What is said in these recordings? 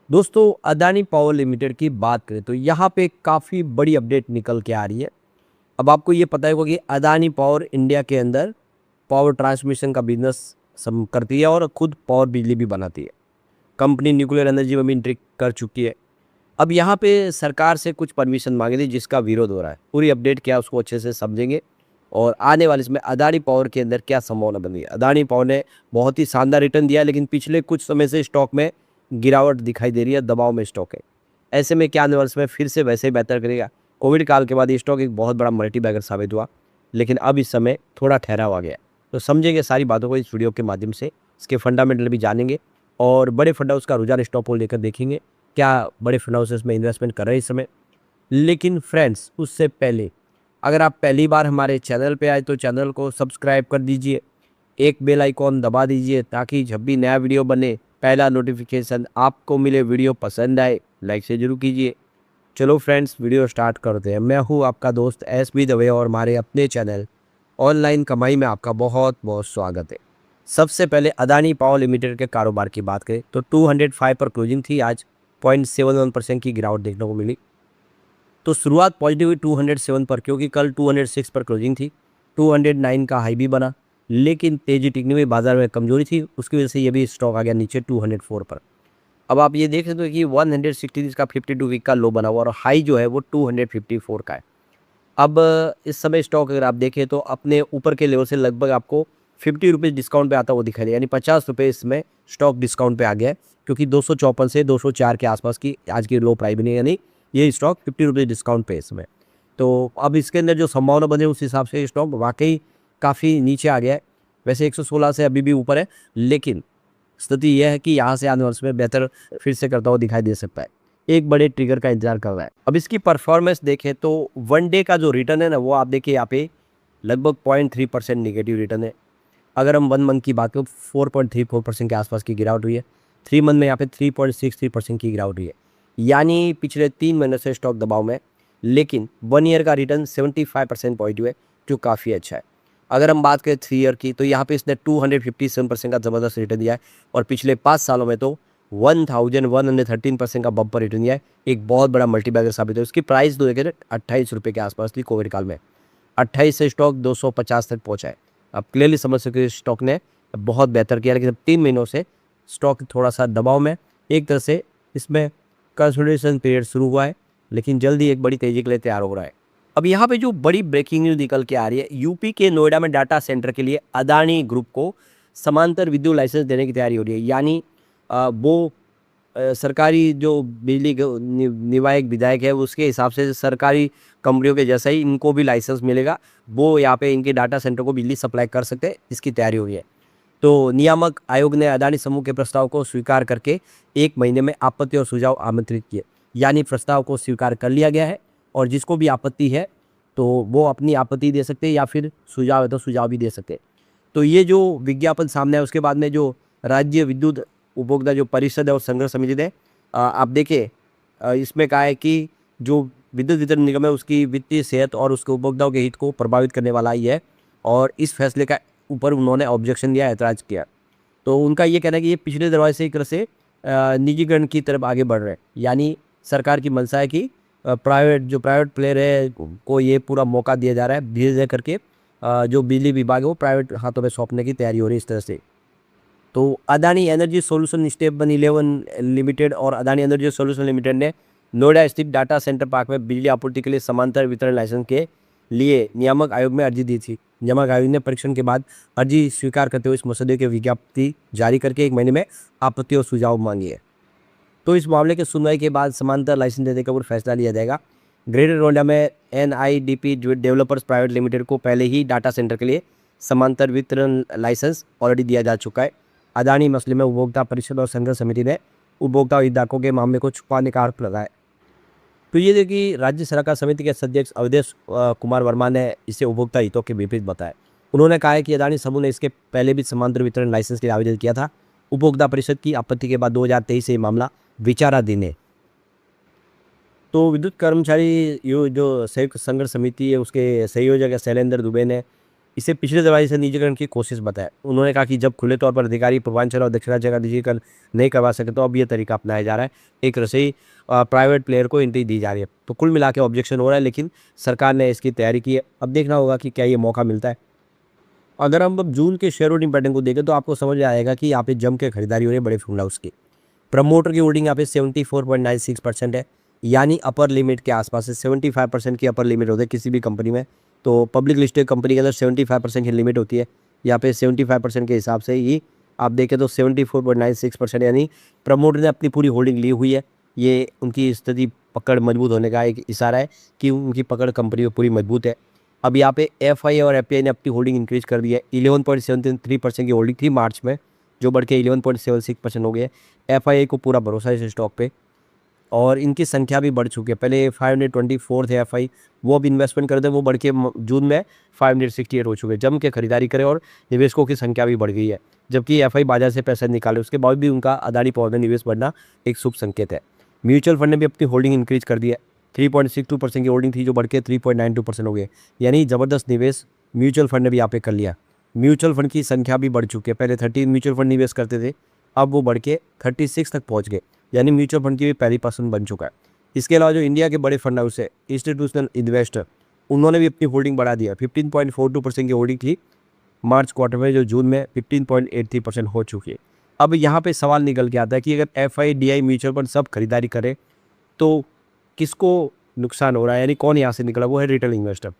दोस्तों, Adani power limited की बात करें तो यहाँ पे काफ़ी बड़ी अपडेट निकल के आ रही है। अब आपको ये पता होगा कि अदानी पावर इंडिया के अंदर पावर ट्रांसमिशन का बिजनेस सम करती है और खुद पावर बिजली भी बनाती है। कंपनी न्यूक्लियर एनर्जी में भी एंट्री कर चुकी है। अब यहाँ पे सरकार से कुछ परमिशन मांगी थी जिसका विरोध हो रहा है। पूरी अपडेट क्या है उसको अच्छे से समझेंगे और आने वाले इसमें अदानी पावर के अंदर क्या संभावना बन रही है। अदानी पावर ने बहुत ही शानदार रिटर्न दिया है, लेकिन पिछले कुछ समय से स्टॉक में गिरावट दिखाई दे रही है, दबाव में स्टॉक है। ऐसे में क्या आने वाले समय फिर से वैसे ही बेहतर करेगा। कोविड काल के बाद ये स्टॉक एक बहुत बड़ा मल्टीबैगर साबित हुआ, लेकिन अब इस समय थोड़ा ठहराव आ गया है। तो समझेंगे सारी बातों को इस वीडियो के माध्यम से, इसके फंडामेंटल भी जानेंगे और बड़े फंड हाउस का रुझान स्टॉक को लेकर देखेंगे, क्या बड़े फंड हाउसेस में इन्वेस्टमेंट कर रहे हैं इस समय। लेकिन फ्रेंड्स, उससे पहले अगर आप पहली बार हमारे चैनल पे आए तो चैनल को सब्सक्राइब कर दीजिए, एक बेल आइकॉन दबा दीजिए ताकि जब भी नया वीडियो बने पहला नोटिफिकेशन आपको मिले। वीडियो पसंद आए लाइक से जरूर कीजिए। चलो फ्रेंड्स, वीडियो स्टार्ट करते हैं। मैं हूँ आपका दोस्त एस बी दवे और हमारे अपने चैनल ऑनलाइन कमाई में आपका बहुत बहुत स्वागत है। सबसे पहले अदानी पावर लिमिटेड के कारोबार की बात करें तो 205 पर क्लोजिंग थी। आज 0.71% की गिरावट देखने को मिली। तो शुरुआत पॉजिटिव हुई 207 पर, क्योंकि कल 206 पर क्लोजिंग थी। 209 का हाई भी बना, लेकिन तेजी टिकनी हुई, बाजार में कमजोरी थी, उसकी वजह से ये भी स्टॉक आ गया नीचे 204 पर। अब आप ये देख सकते हो कि 160 का 52 वीक का लो बना हुआ और हाई जो है वो 254 का है। अब इस समय स्टॉक अगर आप देखें तो अपने ऊपर के लेवल से लगभग आपको 50 रुपीज़ डिस्काउंट पे आता हुआ दिखाई दे, यानी 50 रुपये इसमें स्टॉक डिस्काउंट पे आ गया है, क्योंकि 254 से 204 के आसपास की आज की लो प्राइस बनी, यानी ये स्टॉक 50 रुपीज़ डिस्काउंट पे है इसमें। तो अब इसके अंदर जो संभावना बने उस हिसाब से स्टॉक वाकई काफ़ी नीचे आ गया है। वैसे 116 से अभी भी ऊपर है, लेकिन स्थिति यह है कि यहाँ से आने वाले समय बेहतर फिर से करता हुआ दिखाई दे सकता है। एक बड़े ट्रिगर का इंतजार कर रहा है। अब इसकी परफॉर्मेंस देखें तो वन डे का जो रिटर्न है ना, वो आप देखिए यहाँ पे लगभग 0.3% नेगेटिव रिटर्न है। अगर हम 1 मंथ की बात करें 4.34% के आसपास की गिरावट हुई है। 3 मंथ में यहाँ पे 3.63% की गिरावट हुई है, यानी पिछले 3 महीने से स्टॉक दबाव में। लेकिन 1 ईयर का रिटर्न 75% पॉजिटिव है, जो काफ़ी अच्छा है। अगर हम बात करें 3 ईयर की तो यहाँ पे इसने 257% का ज़बरदस्त रिटर्न दिया है और पिछले 5 सालों में तो 1113% का बम्पर रिटर्न दिया है। एक बहुत बड़ा मल्टीबैगर साबित है। उसकी प्राइस तो देखें 28 रुपये के आसपास थी कोविड काल में। 28 से स्टॉक 250 तक पहुँचा है। आप क्लियरली समझ सकते हो स्टॉक ने बहुत बेहतर किया, लेकिन 3 महीनों से स्टॉक थोड़ा सा दबाव में, एक तरह से इसमें कंसोलिडेशन पीरियड शुरू हुआ है, लेकिन जल्दी एक बड़ी तेजी के लिए तैयार हो रहा है। अब यहाँ पे जो बड़ी ब्रेकिंग न्यूज निकल के आ रही है, यूपी के नोएडा में डाटा सेंटर के लिए अदानी ग्रुप को समांतर विद्युत लाइसेंस देने की तैयारी हो रही है। यानी वो सरकारी जो बिजली नियामक विधायक है उसके हिसाब से सरकारी कंपनियों के जैसा ही इनको भी लाइसेंस मिलेगा। वो यहाँ पे इनके डाटा सेंटर को बिजली सप्लाई कर सकते हैं, इसकी तैयारी हुई है। तो नियामक आयोग ने अदानी समूह के प्रस्ताव को स्वीकार करके 1 महीने में आपत्ति और सुझाव आमंत्रित किए, यानी प्रस्ताव को स्वीकार कर लिया गया है और जिसको भी आपत्ति है तो वो अपनी आपत्ति दे सकते हैं या फिर सुझाव है तो सुझाव भी दे सकते हैं। तो ये जो विज्ञापन सामने है, उसके बाद में जो राज्य विद्युत उपभोक्ता जो परिषद है और संघर्ष समिति ने आप देखिए इसमें कहा है कि जो विद्युत वितरण निगम है उसकी वित्तीय सेहत और उसके उपभोक्ताओं के हित को प्रभावित करने वाला ही है, और इस फैसले का ऊपर उन्होंने ऑब्जेक्शन दिया, ऐतराज़ किया। तो उनका ये कहना है कि ये पिछले दरवाजे से एक तरह से निजीकरण की तरफ आगे बढ़ रहे हैं, यानी सरकार की मंशा है कि प्राइवेट प्लेयर है को ये पूरा मौका दिया जा रहा है। धीरे धीरे करके जो बिजली विभाग है वो प्राइवेट हाथों में सौंपने की तैयारी हो रही है इस तरह से। तो Adani energy solution step 11 limited और अदानी एनर्जी सॉल्यूशन लिमिटेड ने नोएडा स्थित डाटा सेंटर पार्क में बिजली आपूर्ति के लिए समांतर वितरण लाइसेंस के लिए नियामक आयोग में अर्जी दी थी। नियामक आयोग ने परीक्षण के बाद अर्जी स्वीकार करते हुए इस मसौदे की विज्ञप्ति जारी करके 1 महीने में आपत्ति और सुझाव मांगी है। तो इस मामले की सुनवाई के बाद समांतर लाइसेंस देने का ऊपर फैसला लिया जाएगा। ग्रेटर नोएडा में NIDP डेवलपर्स प्राइवेट लिमिटेड को पहले ही डाटा सेंटर के लिए समांतर वितरण लाइसेंस ऑलरेडी दिया जा चुका है। अदानी मसले में उपभोक्ता परिषद और संघर्ष समिति ने उपभोक्ता हितधारकों के मामले को छुपाने का आरोप लगाया। तो ये देखिए, राज्य सरकार समिति के अध्यक्ष अवधेश कुमार वर्मा ने इसे उपभोक्ता हितों के विपरीत बताया। उन्होंने कहा है कि अदानी समूह ने इसके पहले भी समांतर वितरण लाइसेंस के लिए आवेदन किया था। उपभोक्ता परिषद की आपत्ति के बाद 2023 से ये मामला विचाराधीन है। तो विद्युत कर्मचारी जो संयुक्त संघर्ष समिति है उसके संयोजक शैलेंद्र दुबे ने इसे पिछले दरवाजे से निजीकरण की कोशिश बताया। उन्होंने कहा कि जब खुले तौर पर अधिकारी पूर्वांचल और दक्षिणांचल का निजीकरण नहीं करवा सके तो अब ये तरीका अपनाया जा रहा है, एक तरह से प्राइवेट प्लेयर को एंट्री दी जा रही है। तो कुल मिला के ऑब्जेक्शन हो रहा है, लेकिन सरकार ने इसकी तैयारी की है। अब देखना होगा कि क्या ये मौका मिलता है। अगर हम अब जून के शेयर होल्डिंग पैटर्न को देखें तो आपको समझ में आएगा कि यहाँ पे जम के खरीदारी हो रही है बड़े फंड हाउस की। प्रमोटर की होल्डिंग यहाँ पे 74.96% है, यानी अपर लिमिट के आसपास है। 75% की अपर लिमिट होती है किसी भी कंपनी में, तो पब्लिक लिस्टेड कंपनी के अंदर 75% की लिमिट होती है। यहाँ पे 75% के हिसाब से ही आप देखें तो 74.96%, यानी प्रमोटर ने अपनी पूरी होल्डिंग ली हुई है। ये उनकी स्थिति पकड़ मजबूत होने का एक इशारा है कि उनकी पकड़ कंपनी में पूरी मजबूत है। अब यहाँ पे एफआई और एफपीआई ने अपनी होल्डिंग इंक्रीज कर दी है। 11.73% की होल्डिंग थी मार्च में, जो बढ़ के 11.76% हो गई है। एफआईआई को पूरा भरोसा है इस स्टॉक पे और इनकी संख्या भी बढ़ चुकी है। पहले 524 थे एफआई, वो अब इन्वेस्टमेंट करते हैं, वो बढ़ के जून में 568 हो चुके हैं। जम के खरीदारी करें और निवेशकों की संख्या भी बढ़ गई है। जबकि एफआई बाजार से पैसा निकाले उसके बाद भी उनका अदानी पावर में निवेश बढ़ना एक शुभ संकेत है। म्यूचुअल फंड ने भी अपनी होल्डिंग इंक्रीज कर दी है। 3.62% की होल्डिंग थी, जो बढ़ के 3.92% हो गई, यानी ज़बरदस्त निवेश म्यूचुअल फंड ने भी यहाँ पे कर लिया। म्यूचुअल फंड की संख्या भी बढ़ चुकी है। पहले 13 म्यूचुअल फंड निवेश करते थे, अब वो बढ़ के 36 तक पहुँच गए, यानी म्यूचुअल फंड की भी पहली पसंद बन चुका है। इसके अलावा जो इंडिया के बड़े फंड हाउस है इंस्टीट्यूशनल इन्वेस्टर, उन्होंने भी अपनी होल्डिंग बढ़ा दिया। 15.42% की होल्डिंग थी मार्च क्वार्टर में, जो जून में 15.83% हो चुकी है। अब यहाँ पे सवाल निकल के आता है कि अगर एफआईडीआई म्यूचुअल फंड सब खरीदारी करे तो किसको नुकसान हो रहा है, यानी कौन यहाँ से निकला? वो है रिटेल इन्वेस्टर।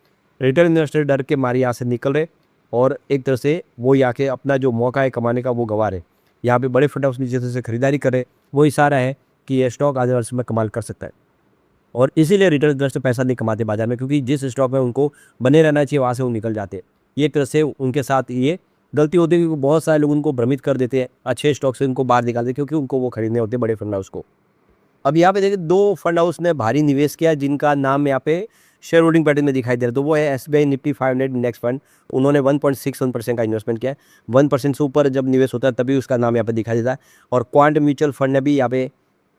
रिटेल इन्वेस्टर डर के मारे यहाँ से निकल रहे और एक तरह से वो यहाँ के अपना जो मौका है कमाने का वो गंवा रहे। यहाँ पे बड़े फंड हाउस नीचे से खरीदारी करे, वो इशारा है कि ये स्टॉक आने वाले समय में कमाल कर सकता है। और इसीलिए रिटेल इन्वेस्टर पैसा नहीं कमाते बाजार में, क्योंकि जिस स्टॉक में उनको बने रहना चाहिए वहाँ से वो निकल जाते हैं। ये एक तरह से उनके साथ ये गलती होती है, क्योंकि बहुत सारे लोग उनको भ्रमित कर देते हैं, अच्छे स्टॉक से उनको बाहर निकालते हैं, क्योंकि उनको वो खरीदने होते हैं बड़े फंड हाउस को। अब यहाँ पे देखिए 2 फंड हाउस ने भारी निवेश किया, जिनका नाम यहाँ पे शेयर होल्डिंग पैटर्न में दिखाई दे रहा है। तो वो है एसबीआई निफ्टी 500 इंडेक्स फंड। उन्होंने 1.61% का इन्वेस्टमेंट किया है। 1% से ऊपर जब निवेश होता है तभी उसका नाम यहाँ पे दिखाई देता है। और क्वांट म्यूचुअल फंड ने भी यहाँ पे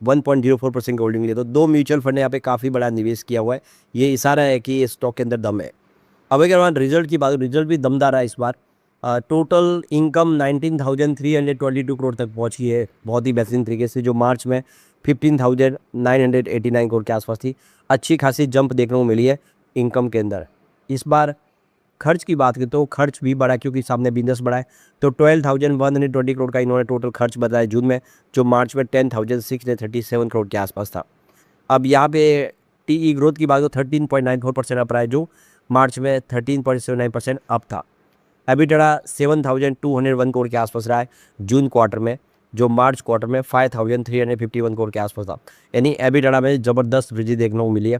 1.04% की होल्डिंग ली। तो 2 म्यूचुअल फंड ने यहाँ पे काफ़ी बड़ा निवेश किया हुआ है। ये इशारा है कि इस स्टॉक के अंदर दम है। अब अगर वहाँ रिजल्ट की बात, रिजल्ट भी दमदार है इस बार। टोटल इनकम 19,322 करोड़ तक पहुंची है, बहुत ही बेहतरीन तरीके से, जो मार्च में 15,989 करोड़ के आसपास थी। अच्छी खासी जंप देखने को मिली है इनकम के अंदर। इस बार खर्च की बात करें तो खर्च भी बढ़ा, क्योंकि सामने बिजनेस बढ़ा है। तो 12,120 करोड़ का इन्होंने टोटल खर्च बताया जून में, जो मार्च में 10,637 करोड़ के आसपास था। अब यहाँ पे टीई ग्रोथ की बात करो 13.94% अप रहा है, जो मार्च में 13.79% अप था। एबिटडा 7,201 करोड़ के आसपास रहा है जून क्वार्टर में, जो मार्च क्वार्टर में 5,351 करोड़ के आसपास था। यानी एबिटडा में ज़बरदस्त वृद्धि देखने को मिली है।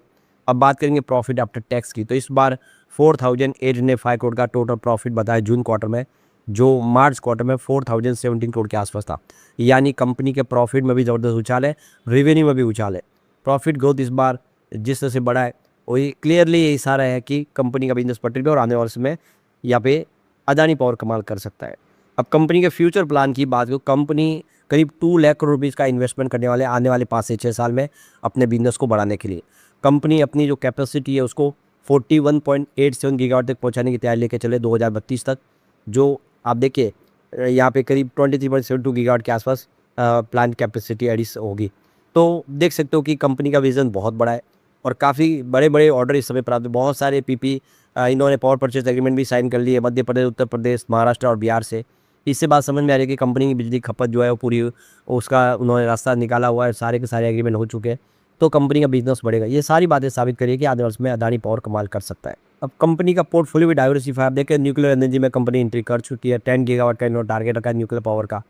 अब बात करेंगे प्रॉफिट आफ्टर टैक्स की, तो इस बार 4,805 करोड़ का टोटल प्रॉफिट बताया जून क्वार्टर में, जो मार्च क्वार्टर में 4,017 करोड़ के आसपास था। यानी कंपनी के प्रॉफिट में भी ज़बरदस्त उछाल है, रेवेन्यू में भी उछाल है। प्रॉफिट ग्रोथ इस बार जिस तरह से बढ़ा है, वही क्लियरली ये इशारा है कि कंपनी का बिजनेस पटरी पे और आने वाले समय यहाँ पे अदानी पावर कमाल कर सकता है। अब कंपनी के फ्यूचर प्लान की बात करो, कंपनी करीब 2 लाख करोड़ रुपीज़ का इन्वेस्टमेंट करने वाले आने वाले 5 से 6 साल में अपने बिजनेस को बढ़ाने के लिए। कंपनी अपनी जो कैपेसिटी है उसको 41.87 गीगावाट तक पहुंचाने की तैयारी लेके चले 2032 तक, जो आप देखिए यहाँ पे करीब 23.72 गीगावाट के आसपास प्लांट कैपेसिटी एडिस होगी। तो देख सकते हो कि कंपनी का विज़न बहुत बड़ा है और काफ़ी बड़े बड़े ऑर्डर इस समय प्राप्त, बहुत सारे पीपी इन्होंने पावर परचेज एग्रीमेंट भी साइन कर लिए मध्य प्रदेश, उत्तर प्रदेश, महाराष्ट्र और बिहार से। इससे बात समझ में आ रही है कि कंपनी की बिजली खपत जो है वो पूरी उसका उन्होंने रास्ता निकाला हुआ है, सारे के सारे एग्रीमेंट हो चुके हैं, तो कंपनी का बिजनेस बढ़ेगा। ये सारी बातें साबित करिए कि आने वर्ष में अदानी पावर कमाल कर सकता है। अब कंपनी का पोर्टफोलियो भी डाइवर्सिफाई, आप देखें न्यूक्लियर एनर्जी में कंपनी एंट्री कर चुकी है। 10 गीगावाट का इन्होंने टारगेट रखा है न्यूक्लियर पावर का।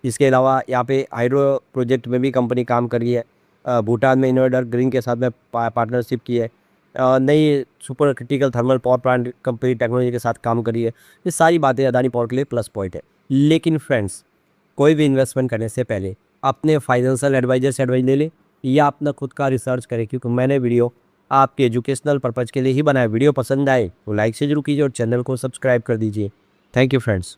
इसके अलावा यहाँ पे हाइड्रो प्रोजेक्ट में भी कंपनी काम कर रही है। भूटान में इन्वर्टर ग्रीन के साथ में पार्टनरशिप की है। नई super critical thermal power plant company technology के साथ काम करी है। ये सारी बातें अदानी पावर के लिए प्लस पॉइंट है। लेकिन फ्रेंड्स, कोई भी इन्वेस्टमेंट करने से पहले अपने फाइनेंशियल एडवाइजर से एडवाइस ले लें या अपना खुद का रिसर्च करें, क्योंकि मैंने वीडियो आपके एजुकेशनल पर्पज़ के लिए ही बनाया। वीडियो पसंद आए तो लाइक से जरूर कीजिए और चैनल को सब्सक्राइब कर दीजिए। Thank you friends.